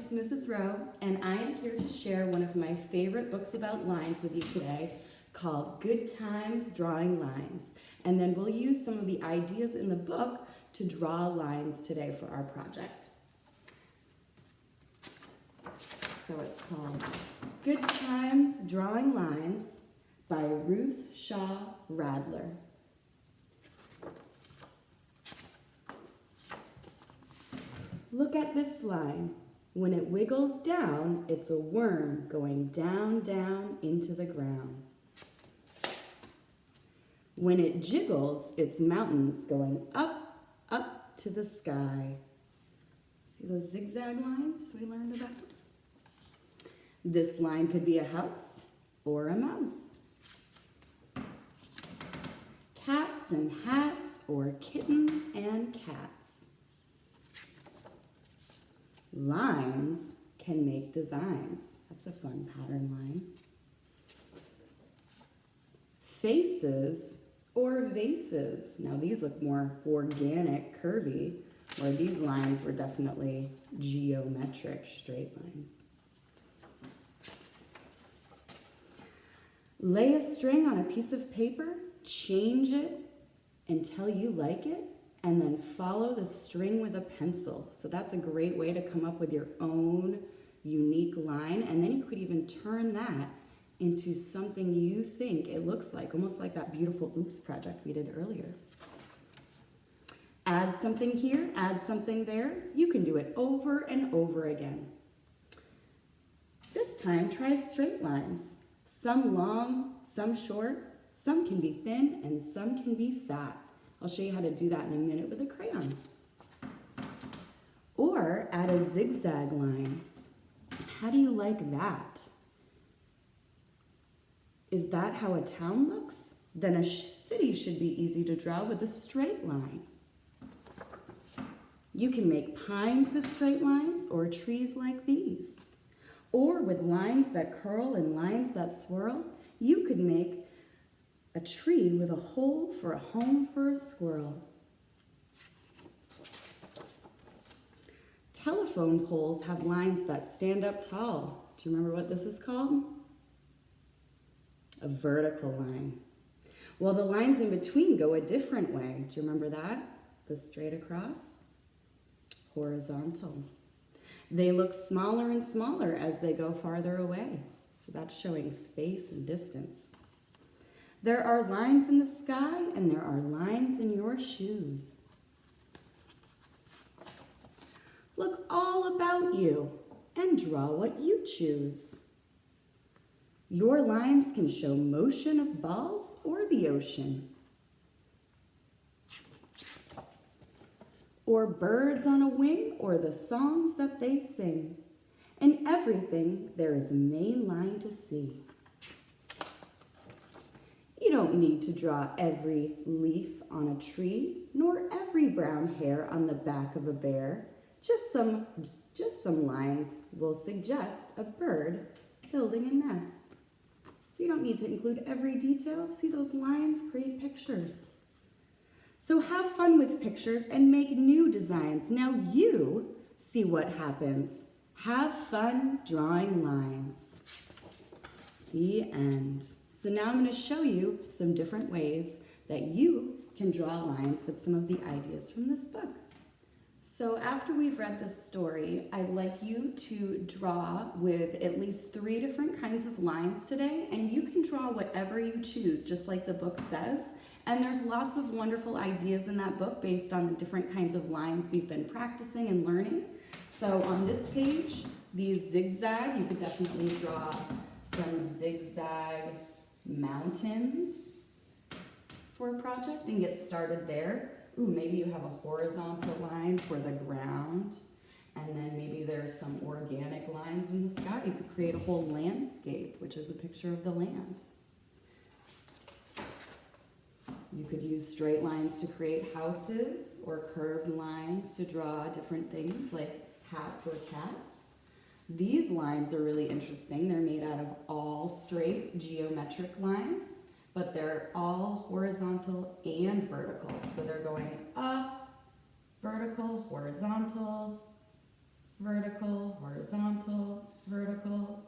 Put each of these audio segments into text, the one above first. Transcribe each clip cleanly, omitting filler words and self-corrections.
it's Mrs. Rowe, and I am here to share one of my favorite books about lines with you today called Good Times Drawing Lines. And then we'll use some of the ideas in the book to draw lines today for our project. So it's called Good Times Drawing Lines by Ruth Shaw Radlauer. Look at this line. When it wiggles down, it's a worm going down, down into the ground. When it jiggles, it's mountains going up, up to the sky. See those zigzag lines we learned about? This line could be a house or a mouse. Caps and hats or kittens and cats. Lines can make designs. That's a fun pattern line. Faces or vases. Now these look more organic, curvy, where these lines were definitely geometric, straight lines. Lay a string on a piece of paper, change it until you like it, and then follow the string with a pencil. So that's a great way to come up with your own unique line, and then you could even turn that into something you think it looks like, almost like that beautiful Oops project we did earlier. Add something here, add something there. You can do it over and over again. This time, try straight lines. Some long, some short, some can be thin, and some can be fat. I'll show you how to do that in a minute with a crayon. Or add a zigzag line. How do you like that? Is that how a town looks? Then a city should be easy to draw with a straight line. You can make pines with straight lines or trees like these. Or with lines that curl and lines that swirl, you could make a tree with a hole for a home for a squirrel. Telephone poles have lines that stand up tall. Do you remember what this is called? A vertical line. Well, the lines in between go a different way. Do you remember that? The straight across? Horizontal. They look smaller and smaller as they go farther away. So that's showing space and distance. There are lines in the sky and there are lines in your shoes. Look all about you and draw what you choose. Your lines can show motion of balls or the ocean. Or birds on a wing or the songs that they sing. In everything, there is a main line to see. You don't need to draw every leaf on a tree, nor every brown hair on the back of a bear. Just some lines will suggest a bird building a nest. So you don't need to include every detail. See, those lines create pictures. So have fun with pictures and make new designs. Now you see what happens. Have fun drawing lines. The end. So now I'm going to show you some different ways that you can draw lines with some of the ideas from this book. So after we've read this story, I'd like you to draw with at least 3 different kinds of lines today, and you can draw whatever you choose, just like the book says. And there's lots of wonderful ideas in that book based on the different kinds of lines we've been practicing and learning. So on this page, these zigzag, you could definitely draw some zigzag mountains for a project and get started there. Ooh, maybe you have a horizontal line for the ground, and then maybe there's some organic lines in the sky. You could create a whole landscape, which is a picture of the land. You could use straight lines to create houses or curved lines to draw different things like hats or cats. These lines are really interesting. They're made out of all straight geometric lines, but they're all horizontal and vertical. So they're going up, vertical, horizontal, vertical, horizontal, vertical,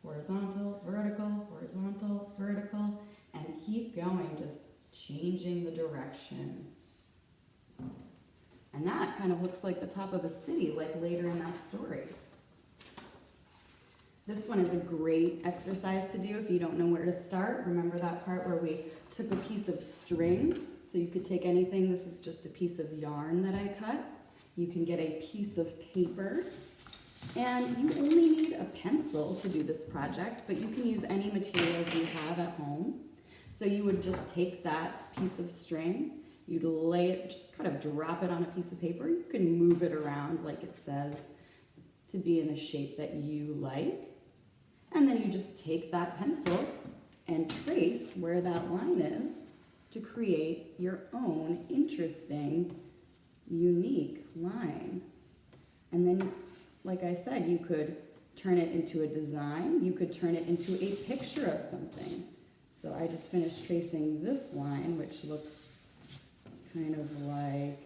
horizontal, vertical, horizontal, vertical, and keep going, just changing the direction. And that kind of looks like the top of a city, like later in that story. This one is a great exercise to do if you don't know where to start. Remember that part where we took a piece of string? So you could take anything. This is just a piece of yarn that I cut. You can get a piece of paper. And you only need a pencil to do this project, but you can use any materials you have at home. So you would just take that piece of string, you'd lay it, just kind of drop it on a piece of paper. You can move it around like it says to be in a shape that you like. And then you just take that pencil and trace where that line is to create your own interesting, unique line. And then, like I said, you could turn it into a design. You could turn it into a picture of something. So I just finished tracing this line, which looks kind of like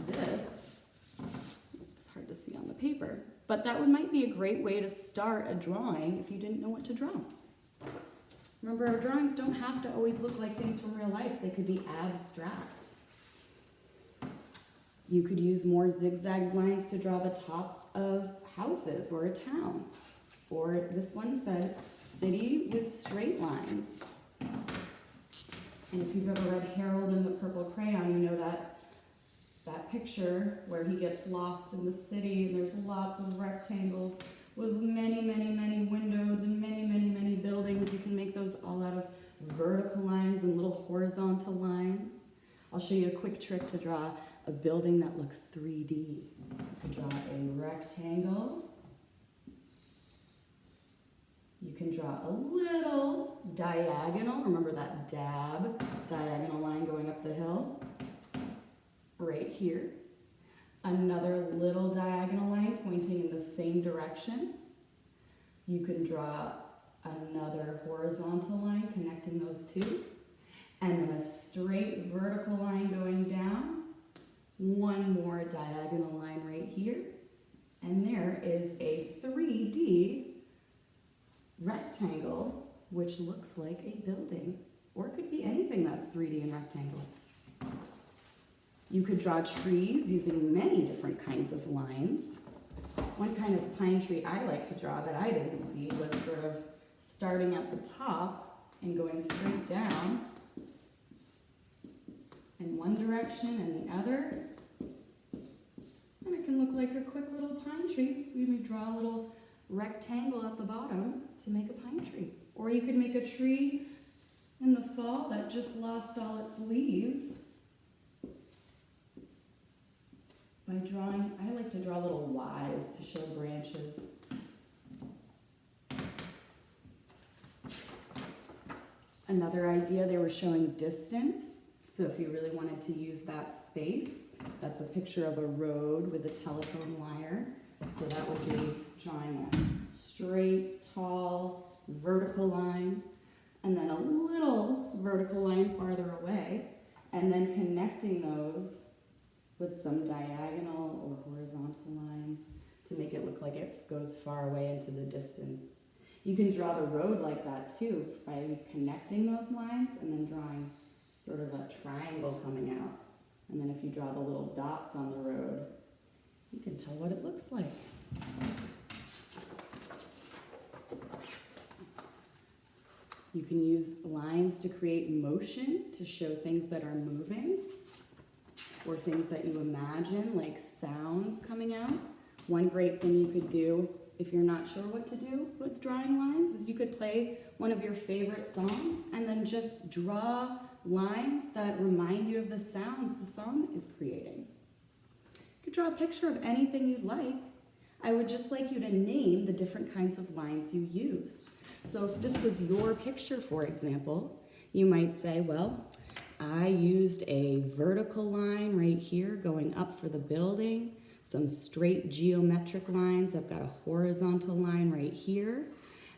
this. It's hard to see on the paper, but that might be a great way to start a drawing if you didn't know what to draw. Remember, our drawings don't have to always look like things from real life. They could be abstract. You could use more zigzag lines to draw the tops of houses or a town. Or this one said, city with straight lines. And if you've ever read Harold and the Purple Crayon, you know that picture where he gets lost in the city and there's lots of rectangles with many, many, many windows and many, many, many buildings. You can make those all out of vertical lines and little horizontal lines. I'll show you a quick trick to draw a building that looks 3D. You can draw a rectangle. You can draw a little diagonal. Remember that dab diagonal line going up the hill? Right here. Another little diagonal line pointing in the same direction. You can draw another horizontal line connecting those two. And then a straight vertical line going down. One more diagonal line right here. And there is a 3D rectangle, which looks like a building, or it could be anything that's 3D and rectangle. You could draw trees using many different kinds of lines. One kind of pine tree I like to draw that I didn't see was sort of starting at the top and going straight down in one direction and the other. And it can look like a quick little pine tree. You may draw a little rectangle at the bottom to make a pine tree. Or you could make a tree in the fall that just lost all its leaves by drawing, I like to draw little Ys to show branches. Another idea, they were showing distance. So if you really wanted to use that space, that's a picture of a road with a telephone wire. So that would be drawing a straight, tall, vertical line, and then a little vertical line farther away, and then connecting those with some diagonal or horizontal lines to make it look like it goes far away into the distance. You can draw the road like that too, by connecting those lines and then drawing sort of a triangle coming out. And then if you draw the little dots on the road, you can tell what it looks like. You can use lines to create motion, to show things that are moving, or things that you imagine, like sounds coming out. One great thing you could do if you're not sure what to do with drawing lines is you could play one of your favorite songs and then just draw lines that remind you of the sounds the song is creating. You could draw a picture of anything you'd like. I would just like you to name the different kinds of lines you used. So if this was your picture, for example, you might say, well, I used a vertical line right here going up for the building, some straight geometric lines. I've got a horizontal line right here.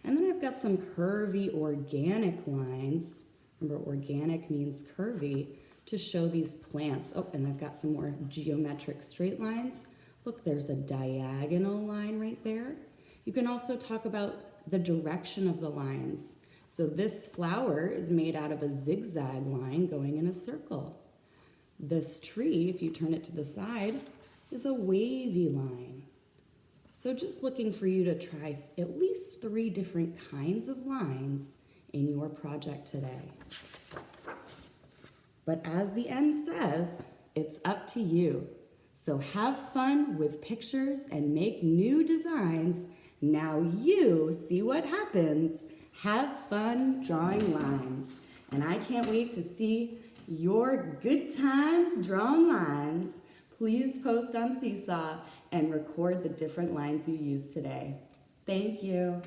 And then I've got some curvy organic lines. Remember, organic means curvy, to show these plants. Oh, and I've got some more geometric straight lines. Look, there's a diagonal line right there. You can also talk about the direction of the lines. So this flower is made out of a zigzag line going in a circle. This tree, if you turn it to the side, is a wavy line. So just looking for you to try at least 3 different kinds of lines in your project today. But as the end says, it's up to you. So have fun with pictures and make new designs. Now you see what happens. Have fun drawing lines. And I can't wait to see your good times drawing lines. Please post on Seesaw and record the different lines you used today. Thank you.